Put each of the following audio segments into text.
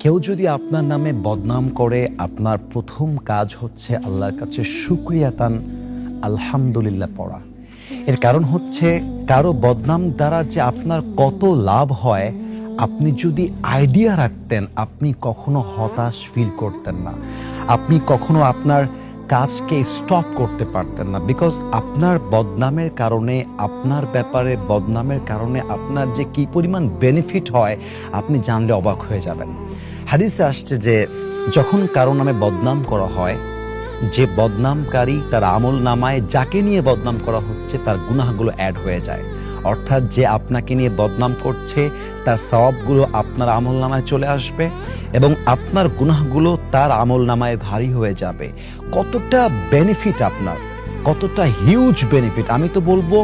কেউ যদি আপনার নামে বদনাম করে, আপনার প্রথম কাজ হচ্ছে আল্লাহর কাছে শুকরিয়া তান আলহামদুলিল্লাহ পড়া। এর কারণ হচ্ছে কারো বদনাম দ্বারা যে আপনার কত লাভ হয় আপনি যদি আইডিয়া রাখতেন, আপনি কখনো হতাশ ফিল করতেন না, আপনি কখনো আপনার কাজকে স্টপ করতে পারতেন না। বিকজ আপনার বদনামের কারণে, আপনার ব্যাপারে বদনামের কারণে আপনার যে কী পরিমাণ বেনিফিট হয় আপনি জানলে অবাক হয়ে যাবেন। হাদিসে আসছে যে যখন কারো নামে বদনাম করা হয়, যে বদনামকারী তার আমল নামায় যাকে নিয়ে বদনাম করা হচ্ছে তার গুনাহগুলো অ্যাড হয়ে যায়। অর্থাৎ যে আপনাকে নিয়ে বদনাম করছে তার সওয়াবগুলো আপনার আমল নামায় চলে আসবে এবং আপনার গুনাহগুলো তার আমল নামায় ভারী হয়ে যাবে। কতটা বেনিফিট আপনার, কতটা হিউজ বেনিফিট, আমি তো বলবো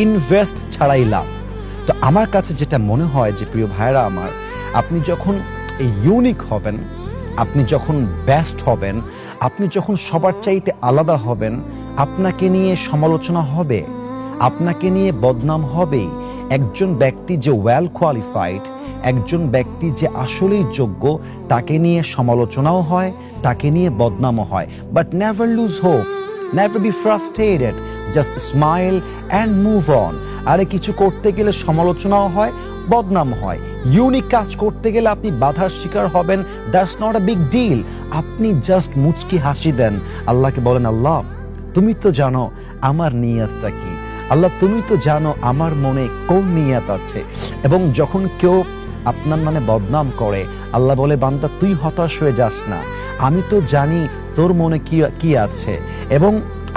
ইনভেস্ট ছাড়াই লাভ। তো আমার কাছে যেটা মনে হয় যে প্রিয় ভাইরা আমার, আপনি যখন ইউনিক হবেন, আপনি যখন বেস্ট হবেন, আপনি যখন সবার চাইতে আলাদা হবেন, আপনাকে নিয়ে সমালোচনা হবে, আপনাকে নিয়ে বদনাম হবেই। একজন ব্যক্তি যে ওয়েল কোয়ালিফাইড, একজন ব্যক্তি যে আসলেই যোগ্য, তাকে নিয়ে সমালোচনাও হয়, তাকে নিয়ে বদনামও হয়। But never lose hope, never be frustrated, just smile and move on. আরে কিছু করতে গেলে সমালোচনাও হয়, বদনাম হয়। ইউনিক কাজ করতে গেলে আপনি বাধার শিকার হবেন, that's not a big deal. আপনি জাস্ট মুচকি হাসি দেন, আল্লাহকে বলেন, আল্লাহ তুমি তো জানো আমার নিয়তটা কি, আল্লাহ তুমি তো জানো আমার মনে কোন নিয়ত আছে। এবং যখন কেউ আপনার মানে বদনাম করে, আল্লাহ বলে, বান্দা তুই হতাশ হয়ে যাস না, আমি তো জানি তোর মনে কি আছে। এবং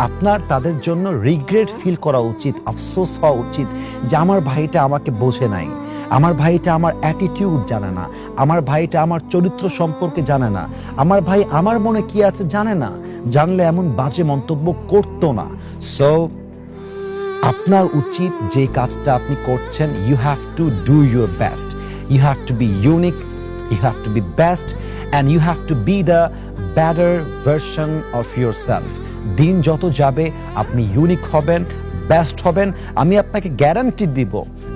আপনার তাদের জন্য রিগ্রেট ফিল করা উচিত, আফসোস হওয়া উচিত যে আমার ভাইটা আমাকে বোঝে নাই, আমার ভাইটা আমার অ্যাটিটিউড জানে না, আমার ভাইটা আমার চরিত্র সম্পর্কে জানে না, আমার ভাই আমার মনে কি আছে জানে না, জানলে এমন বাজে মন্তব্য করতো না। সো আপনার উচিত যে কাজটা আপনি করছেন, you have to do your best, you have to be unique, you have to be best and you have to be the better version of yourself. দিন যত যাবে আপনি ইউনিক হবেন, বেস্ট হবেন। আমি আপনাকে গ্যারান্টি দিব,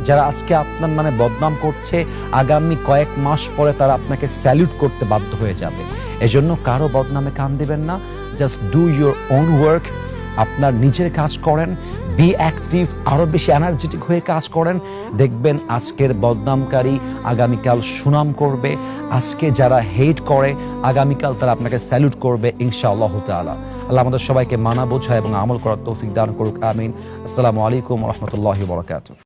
যারা আজকে আপনার নামে বদনাম করছে, আগামী কয়েক মাস পরে তারা আপনাকে স্যালিউট করতে বাধ্য হয়ে যাবে। এজন্য কারো বদনামে কান দিবেন না, just do your own work. আপনার নিজের কাজ করেন, বি অ্যাক্টিভ, আরও বেশি এনার্জেটিক হয়ে কাজ করেন। দেখবেন আজকের বদনামকারী আগামীকাল সুনাম করবে, আজকে যারা হেট করে আগামীকাল তারা আপনাকে স্যালুট করবে ইনশাআল্লাহ তাআলা। আল্লাহ আমাদের সবাইকে মানা বোঝা এবং আমল করার তৌফিক দান করুক, আমিন। আসসালামু আলাইকুম ওয়া রাহমাতুল্লাহি ওয়া বারাকাতুহু।